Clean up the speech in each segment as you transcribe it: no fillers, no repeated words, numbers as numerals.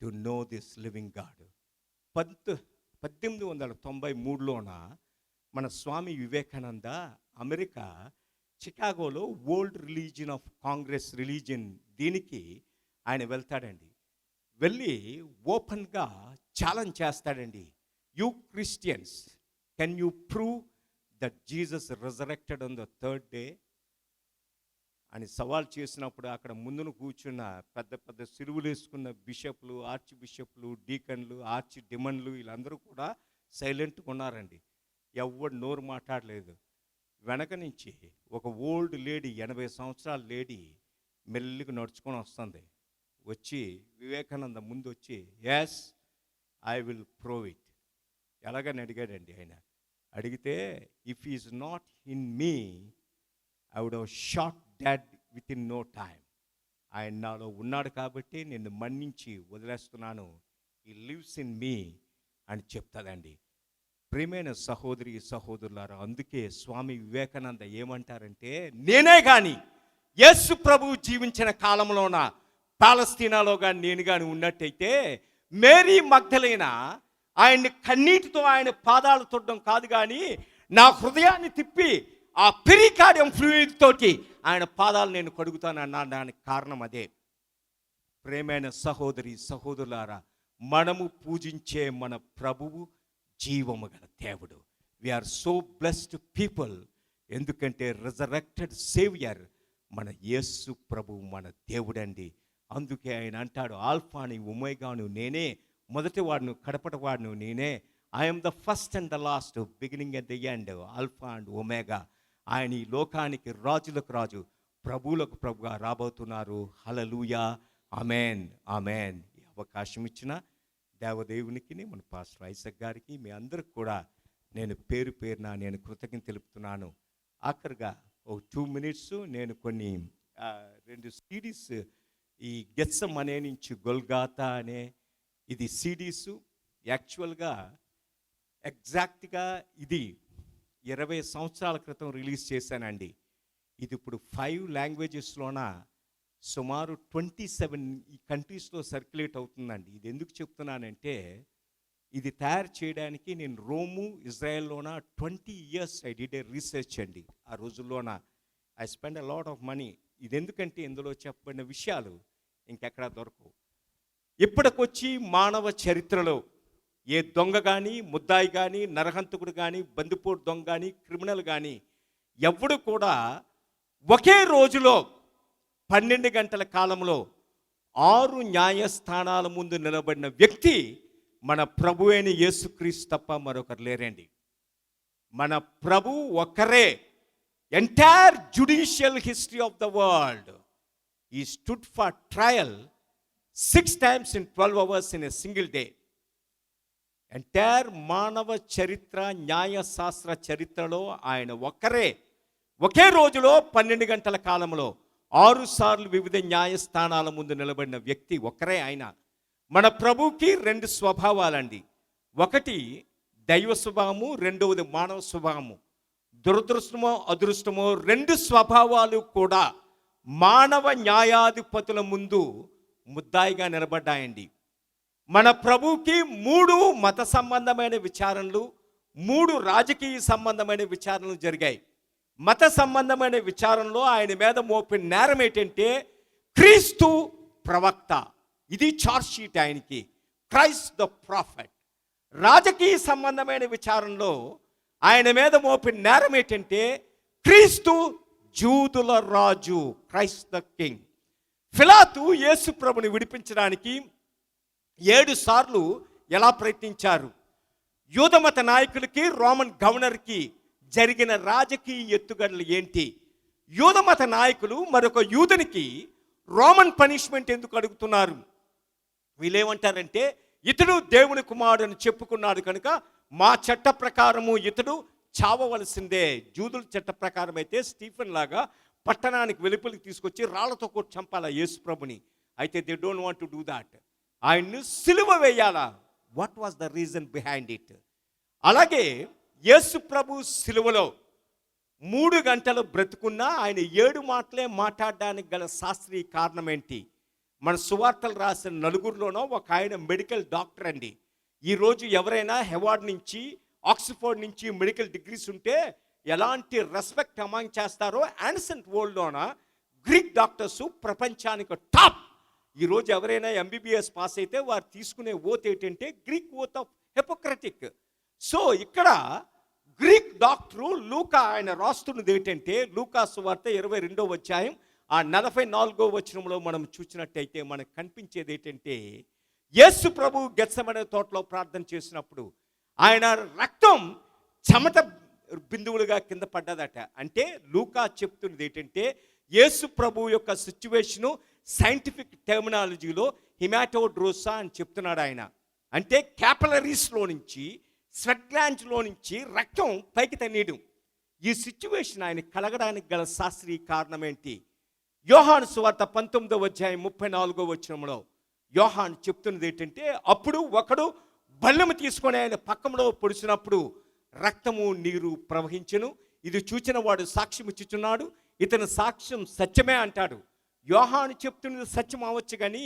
To know this living God. 1893లోన మన Swami Vivekananda America చికాగోలో world religion of congress religion దీనికి ఆయన వెళ్తాడండి. వెళ్ళి ఓపెన్గా ఛాలెంజ్ చేస్తాడండి. You Christians, can you prove that Jesus resurrected on the third day అని సవాల్ చేసినప్పుడు అక్కడ ముందున కూర్చున్న పెద్ద పెద్ద సిలువలు వేసుకున్న బిషప్లు, ఆర్చ్ బిషప్లు, డీకన్లు, ఆర్చ్ డిమన్లు వీళ్ళందరూ కూడా సైలెంట్గా ఉన్నారండి. ఎవడు నోరు మాట్లాడలేదు. వెనక నుంచి ఒక ఓల్డ్ లేడీ, 80 సంవత్సరాల లేడీ మెల్లిగా నడుచుకొని వస్తుంది. వచ్చి వివేకానంద ముందు వచ్చి, yes I will prove it ఎలాగని అడిగాడండి. ఆయన అడిగితే, if is not in me I would have shot dead within no time. ఆయన నాలో ఉన్నాడు కాబట్టి నిన్ను మన్నించి వదిలేస్తున్నాను, ఈ లివ్స్ ఇన్ మీ అని చెప్తాదండి. ప్రియమైన సహోదరి సహోదరులారా, అందుకే స్వామి వివేకానంద ఏమంటారంటే, నేనే కానీ యేసు ప్రభువు జీవించిన కాలంలోన పాలస్తీనాలో కానీ నేను కానీ ఉన్నట్టయితే మేరీ మగ్దలేన ఆయన్ని కన్నీటితో ఆయన పాదాలు తొడడం కాదు, కానీ నా హృదయాన్ని తిప్పి ఆ పెరికార్డియం ఫ్లూయిడ్ తోటి ఆయన పాదాలు నేను కడుగుతానన్నా. దానికి కారణం అదే. ప్రేమైన సహోదరి సహోదరులారా, మనము పూజించే మన ప్రభువు జీవము గల దేవుడు. We are so blessed people. ఎందుకంటే రిజరెక్టెడ్ సేవియర్ మన యేసు ప్రభువు మన దేవుడండి. అందుకే ఆయన అంటాడు, ఆల్ఫాని ఒమేగాను నేనే, మొదటి వాడును కడపటి వాడును నేనే. I'm the first and the last, beginning and the end, alpha and omega. ఆయన ఈ లోకానికి రాజులకు రాజు, ప్రభువులకు ప్రభుగా రాబోతున్నారు. హల్లెలూయా, ఆమేన్, ఆమేన్. ఈ అవకాశం ఇచ్చిన దేవదేవునికి, మన పాస్టర్ ఐసక్ గారికి, మీ అందరికి కూడా నేను పేరు పేరున నేను కృతజ్ఞత తెలుపుతున్నాను. ఆఖరిగా ఒక 2 minutes నేను కొన్ని 2 CDs, ఈ గెత్సెమనే నుంచి గొల్గాతా అనే ఇది CDs. యాక్చువల్గా ఎగ్జాక్ట్గా ఇది 20 సంవత్సరాల క్రితం రిలీజ్ చేశానండి. ఇది ఇప్పుడు 5 లాంగ్వేజెస్లోన సుమారు 27 ఈ కంట్రీస్లో సర్క్యులేట్ అవుతుందండి. ఇది ఎందుకు చెప్తున్నానంటే, ఇది తయారు చేయడానికి నేను రోము, ఇజ్రాయెల్లోన 20 years I did a research అండి. ఆ రోజుల్లోన I spend a lot of money. ఇది ఎందుకంటే ఇందులో చెప్పబడిన విషయాలు ఇంకెక్కడా దొరకవు. ఇప్పటికొచ్చి మానవ చరిత్రలో ఏ దొంగ కానీ, ముద్దాయి కానీ, నరహంతకుడు కానీ, బందిపోటు దొంగ కానీ, క్రిమినల్ కానీ ఎవడు కూడా ఒకే రోజులో 12 గంటల కాలంలో 6 న్యాయస్థానాల ముందు నిలబడిన వ్యక్తి మన ప్రభు అయిన యేసుక్రీస్తు తప్ప మరొకరు లేరండి. మన ప్రభు ఒక్కరే. Entire judicial history of the world he stood for trial 6 times in 12 hours in a single day. Entire మానవ చరిత్ర, న్యాయశాస్త్ర చరిత్రలో ఆయన ఒక్కరే. ఒకే రోజులో 12 గంటల కాలంలో 6 సార్లు వివిధ న్యాయస్థానాల ముందు నిలబడిన వ్యక్తి ఒక్కరే ఆయన. మన ప్రభుకి 2 స్వభావాలండి. ఒకటి దైవ స్వభావము, రెండవది మానవ స్వభావము. దురదృష్టమో అదృష్టమో 2 స్వభావాలు కూడా మానవ న్యాయాధిపతుల ముందు ముద్దాయిగా నిలబడ్డాయండి. మన ప్రభుకి 3 మత సంబంధమైన విచారణలు, 3 రాజకీయ సంబంధమైన విచారణలు జరిగాయి. మత సంబంధమైన విచారణలో ఆయన మీద మోపిన నేరం ఏంటంటే క్రీస్తు ప్రవక్త. ఇది చార్జ్ షీట్ ఆయనకి, క్రైస్ట్ ద ప్రాఫెట్. రాజకీయ సంబంధమైన విచారణలో ఆయన మీద మోపిన నేరం ఏంటంటే క్రీస్తు జూదుల రాజు, క్రైస్ట్ ద కింగ్. పిలాతు యేసు ప్రభుని విడిపించడానికి 7 సార్లు ఎలా ప్రయత్నించారు? యూదమత నాయకులకి, రోమన్ గవర్నర్కి జరిగిన రాజకీయ ఎత్తుగడలు ఏంటి? యూదమత నాయకులు మరొక యూదునికి రోమన్ పనిష్మెంట్ ఎందుకు అడుగుతున్నారు? వీళ్ళేమంటారంటే, ఇతడు దేవుని కుమారుడు అని చెప్పుకున్నాడు కనుక మా చట్ట ప్రకారము ఇతడు చావవలసిందే. జూదుల చట్ట ప్రకారం అయితే స్టీఫెన్ లాగా పట్టణానికి వెలుపలికి తీసుకొచ్చి రాళ్లతో కొట్టి చంపాలా యేసు ప్రభుని. అయితే they don't want to do that. ఆయన్ను సిలువ వేయాలా. What was the reason behind it? అలాగే యేసు ప్రభు సిలువలో 3 గంటలు బ్రతుకున్నా ఆయన 7 మాటలే మాట్లాడడానికి గల శాస్త్రీయ కారణం ఏంటి? మన సువార్తలు రాసిన నలుగురిలోనో ఒక ఆయన మెడికల్ డాక్టర్ అండి. ఈరోజు ఎవరైనా హెవార్డ్ నుంచి, ఆక్స్ఫోర్డ్ నుంచి మెడికల్ డిగ్రీస్ ఉంటే ఎలాంటి రెస్పెక్ట్ అమాంగ్ చేస్తారో యాన్సెంట్ వరల్డ్లోన గ్రీక్ డాక్టర్స్ ప్రపంచానికి టాప్. ఈరోజు ఎవరైనా ఎంబీబీఎస్ పాస్ అయితే వారు తీసుకునే ఓత్ ఏంటంటే Greek oath of Hippocratic. So ఇక్కడ గ్రీక్ డాక్టరు లూకా ఆయన రాస్తున్నది ఏంటంటే లూకా సువార్త 22వ అధ్యాయం 44వ వచనంలో మనం చూసినట్టయితే మనకు కనిపించేది ఏంటంటే యేసు ప్రభు గెత్సెమనే తోటలో ప్రార్థన చేసినప్పుడు ఆయన రక్తం చెమట బిందువులుగా కింద పడ్డదట. అంటే లూకా చెప్తున్నది ఏంటంటే యేసు ప్రభు యొక్క సిచ్యువేషను సైంటిఫిక్ టెర్మినాలజీలో హిమాటోడ్రోసా అని చెప్తున్నాడు ఆయన. అంటే క్యాపిలరీస్లో నుంచి, స్వెట్ గ్లాండ్స్లో నుంచి రక్తం పైకి తన్నీయడం. ఈ సిచ్యువేషన్ ఆయన కలగడానికి గల శాస్త్రీయ కారణం ఏంటి? యోహాను సువార్త 19వ అధ్యాయం 34వ వచనంలో యోహాను చెప్తున్నది ఏంటంటే అప్పుడు ఒకడు బల్లెము తీసుకొని ఆయన పక్కలో పొడిచినప్పుడు రక్తము నీరు ప్రవహించెను. ఇది చూచిన వాడు సాక్ష్యం ఇచ్చుచున్నాడు, ఇతని సాక్ష్యం సత్యమే అంటాడు. యోహాను చెప్తున్నది సత్యం అవ్వచ్చు, కానీ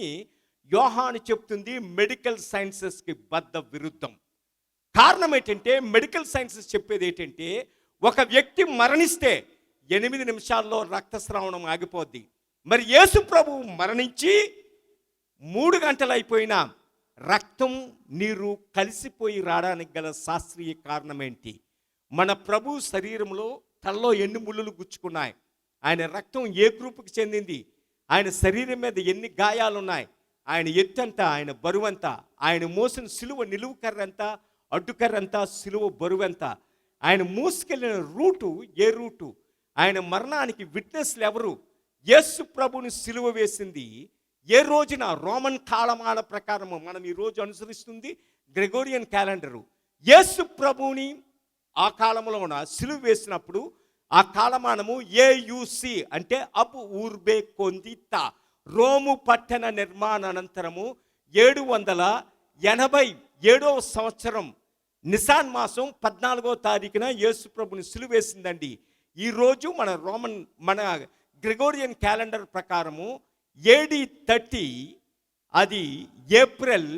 యోహాను చెప్తుంది మెడికల్ సైన్సెస్కి బద్ధ విరుద్ధం. కారణం ఏంటంటే మెడికల్ సైన్సెస్ చెప్పేది ఏంటంటే ఒక వ్యక్తి మరణిస్తే 8 నిమిషాల్లో రక్తస్రావణం ఆగిపోద్ది. మరి యేసు ప్రభువు మరణించి 3 గంటలు అయిపోయినా రక్తం నీరు కలిసిపోయి రావడానికి గల శాస్త్రీయ కారణం ఏంటి? మన ప్రభు శరీరంలో తలలో ఎన్ని ముళ్ళులు గుచ్చుకున్నాయి, ఆయన రక్తం ఏ గ్రూపుకి చెందింది, ఆయన శరీరం మీద ఎన్ని గాయాలు ఉన్నాయి, ఆయన ఎత్తంతా, ఆయన బరువంతా, ఆయన మోసిన సిలువ నిలువు కర్రంతా, అడ్డుకర్రంతా, సిలువ బరువంతా, ఆయన మోసుకెళ్ళిన రూటు ఏ రూటు, ఆయన మరణానికి విట్నెస్లు ఎవరు? యేసు ప్రభుని సిలువ వేసింది ఏ రోజున? రోమన్ కాలమాన ప్రకారము మనం ఈరోజు అనుసరిస్తుంది గ్రెగోరియన్ క్యాలెండరు. యేసు ప్రభుని ఆ కాలంలోన సిలువ వేసినప్పుడు ఆ కాలమానము ఏయుసి అంటే అబ్ ఊర్బే కొందిత, రోము పట్టణ నిర్మాణ అనంతరము 787వ సంవత్సరం నిసాన్ మాసం 14వ తారీఖున యేసు ప్రభుని సిలువ వేసిందండి. ఈరోజు మన గ్రెగోరియన్ క్యాలెండర్ ప్రకారము AD 30 అది ఏప్రిల్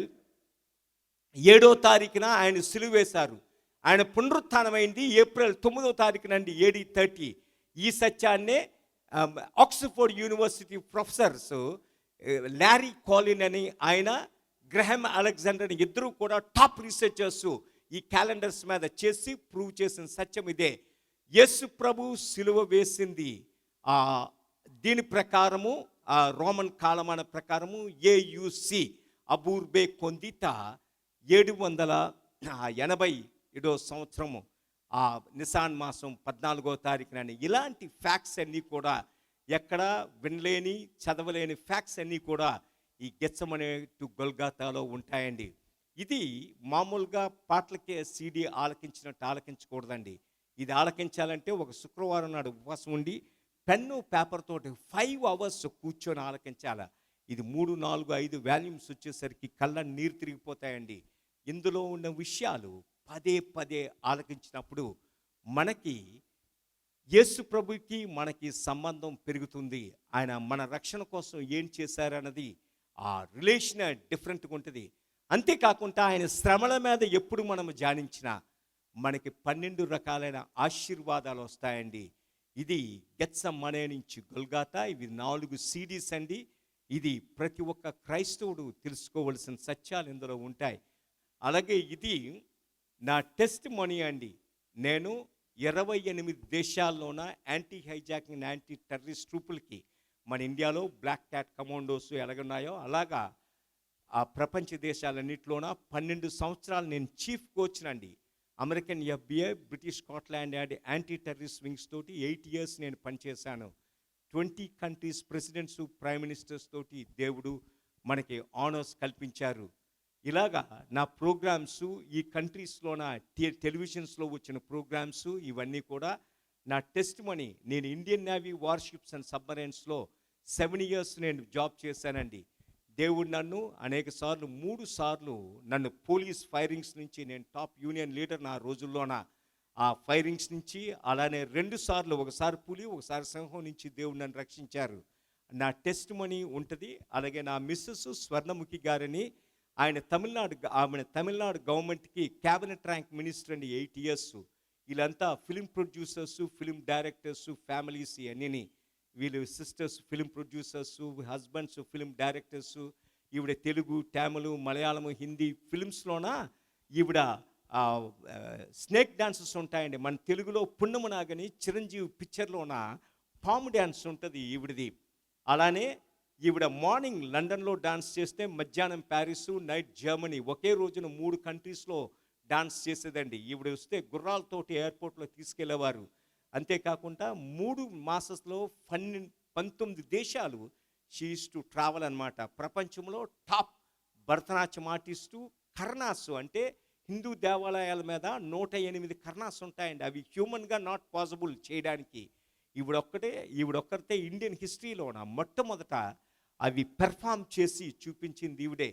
7వ తారీఖున ఆయన సిలువ వేశారు. ఆయన పునరుత్థానమైంది ఏప్రిల్ 9వ తారీఖునండి AD 30. ఈ సత్యాన్నే ఆక్స్ఫోర్డ్ యూనివర్సిటీ ప్రొఫెసర్స్ ల్యారీ కాలిన్ అని ఆయన, గ్రహం అలెగ్జాండర్ ఇద్దరు కూడా టాప్ రీసెర్చర్స్ ఈ క్యాలెండర్స్ మీద చేసి ప్రూవ్ చేసిన సత్యం ఇదే. యేసు ప్రభు సిలువ వేసింది దీని ప్రకారము రోమన్ కాలమాన ప్రకారము ఏయుసి అబూర్బే కొందిత 787వ సంవత్సరము నిసాన్ మాసం 14వ తారీఖున. ఇలాంటి ఫ్యాక్ట్స్ అన్నీ కూడా ఎక్కడ వినలేని, చదవలేని ఫ్యాక్ట్స్ అన్నీ కూడా ఈ గెత్సెమనే టు గొల్గొతాలో ఉంటాయండి. ఇది మామూలుగా పాటలకే సీడీ ఆలకించినట్టు ఆలకించకూడదండి. ఇది ఆలకించాలంటే ఒక శుక్రవారం నాడు ఉపవాసం ఉండి పెన్ను పేపర్ తోటి 5 అవర్స్ కూర్చొని ఆలకించాల. ఇది 3, 4, 5 వాల్యూమ్స్ వచ్చేసరికి కళ్ళ నీరు తిరిగిపోతాయండి. ఇందులో ఉన్న విషయాలు పదే పదే ఆలకించినప్పుడు మనకి యేసు ప్రభుకి మనకి సంబంధం పెరుగుతుంది. ఆయన మన రక్షణ కోసం ఏం చేశారన్నది ఆ రిలేషన్ డిఫరెంట్గా ఉంటుంది. అంతేకాకుండా ఆయన శ్రమల మీద ఎప్పుడు మనం ధ్యానించినా మనకి 12 రకాలైన ఆశీర్వాదాలు వస్తాయండి. ఇది గెత్సెమనే నుంచి గొల్గొతా, ఇవి 4 CDs అండి. ఇది ప్రతి ఒక్క క్రైస్తవుడు తెలుసుకోవలసిన సత్యాలు ఇందులో ఉంటాయి. అలాగే ఇది నా టెస్ట్ మనీ అండి. నేను 28 దేశాల్లోన యాంటీ హైజాకింగ్, యాంటీ టెర్రరిస్ట్ ట్రూపులకి మన ఇండియాలో బ్లాక్ క్యాట్ కమాండోస్ ఎలాగున్నాయో అలాగా ఆ ప్రపంచ దేశాలన్నింటిలోన 12 సంవత్సరాలు నేను చీఫ్ కోచ్నండి. American FBI, British Scotland Yard anti terrorist wings తోటి 8 years నేను పనిచేశాను. 20 కంట్రీస్ ప్రెసిడెంట్స్, ప్రైమ్ మినిస్టర్స్ తోటి దేవుడు మనకి ఆనర్స్ కల్పించారు. ఇలాగా నా ప్రోగ్రామ్స్ ఈ కంట్రీస్లోన టెలివిజన్స్లో వచ్చిన ప్రోగ్రామ్స్ ఇవన్నీ కూడా నా టెస్ట్ మనీ. నేను ఇండియన్ నేవీ వార్షిప్స్ అండ్ సబ్మరైన్స్లో 7 years నేను జాబ్ చేశానండి. దేవుడు నన్ను అనేక సార్లు 3 సార్లు నన్ను పోలీస్ ఫైరింగ్స్ నుంచి, నేను టాప్ యూనియన్ లీడర్ నా రోజుల్లోన, ఆ ఫైరింగ్స్ నుంచి, అలానే 2 సార్లు, ఒకసారి పులి ఒకసారి సింహం నుంచి దేవుడు నన్ను రక్షించారు. నా టెస్ట్ మనీ ఉంటుంది. అలాగే నా మిస్సెస్ స్వర్ణముఖి గారని ఆమె తమిళనాడు గవర్నమెంట్కి క్యాబినెట్ ర్యాంక్ మినిస్టర్ అండి 8 years. వీళ్ళంతా film producers, film directors, families ఇవన్నీ. వీళ్ళు sisters film producers, husbands film directors. ఈవిడ తెలుగు, తమిళ, మలయాళము, హిందీ ఫిలిమ్స్లోన ఈవిడ స్నేక్ డాన్సెస్ ఉంటాయండి. మన తెలుగులో పున్నమనాగని చిరంజీవి పిక్చర్లోన పాము డ్యాన్స్ ఉంటుంది ఈవిడది. అలానే ఈవిడ మార్నింగ్ లండన్లో డాన్స్ చేస్తే మధ్యాహ్నం ప్యారిస్, నైట్ జర్మనీ, ఒకే రోజున 3 కంట్రీస్లో డాన్స్ చేసేదండి. ఈవిడ వస్తే గుర్రాలతోటి ఎయిర్పోర్ట్లో తీసుకెళ్లేవారు. అంతేకాకుండా 3 మాసెస్లో 19 దేశాలు షీ యూస్ టు ట్రావెల్ అనమాట. ప్రపంచంలో టాప్ భరతనాట్యం ఆర్టిస్టు. కర్నాస్ అంటే హిందూ దేవాలయాల మీద 108 కర్నాస్ ఉంటాయండి. అవి హ్యూమన్గా నాట్ పాసిబుల్ చేయడానికి. ఈవిడొక్కరితే ఇండియన్ హిస్టరీలోన మొట్టమొదట అవి పెర్ఫామ్ చేసి చూపించింది ఈవిడే.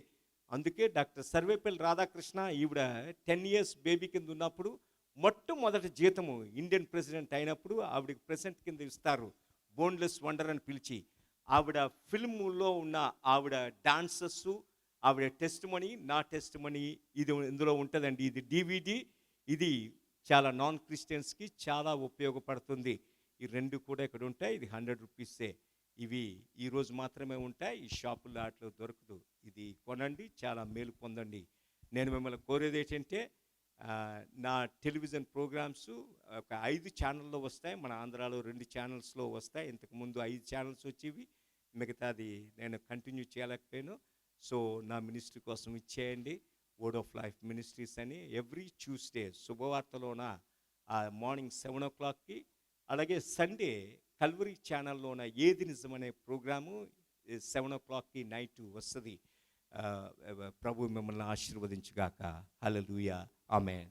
అందుకే డాక్టర్ సర్వేపల్లి రాధాకృష్ణ ఈవిడ 10 years బేబీ కింద ఉన్నప్పుడు మొట్టమొదటి జీతము ఇండియన్ ప్రెసిడెంట్ అయినప్పుడు ఆవిడకి ప్రెసిడెంట్ కింద ఇస్తారు, బోన్లెస్ వండర్ అని పిలిచి. ఆవిడ ఫిల్మ్లో ఉన్న ఆవిడ డాన్సెస్, ఆవిడ టెస్ట్ మనీ, నా టెస్ట్ మనీ ఇందులో ఉంటుందండి. ఇది DVD. ఇది చాలా నాన్ క్రిస్టియన్స్కి చాలా ఉపయోగపడుతుంది. ఈ 2 కూడా ఇక్కడ ఉంటాయి. ఇది 100 rupees. ఇవి ఈరోజు మాత్రమే ఉంటాయి. ఈ షాపుల్లో ఆటలో దొరకదు. ఇది కొనండి, చాలా మేలు పొందండి. నేను మిమ్మల్ని కోరేది ఏంటంటే, నా టెలివిజన్ ప్రోగ్రామ్స్ ఒక 5 ఛానల్లో వస్తాయి. మన ఆంధ్రాలో 2 ఛానల్స్లో వస్తాయి. ఇంతకుముందు 5 ఛానల్స్ వచ్చేవి, మిగతాది నేను కంటిన్యూ చేయలేకపోయాను. సో నా మినిస్ట్రీ కోసం ఇచ్చేయండి. వర్డ్ ఆఫ్ లైఫ్ మినిస్ట్రీస్ అని ఎవ్రీ ట్యూస్డే శుభవార్తలోన మార్నింగ్ 7 o'clockకి, అలాగే సండే కల్వరీ ఛానల్లోన ఏది నిజమనే ప్రోగ్రాము 7 o'clockకి నైట్ వస్తుంది. ప్రభు మిమ్మల్ని ఆశీర్వదించుగాక. హల్లెలూయా. ఆమేన్.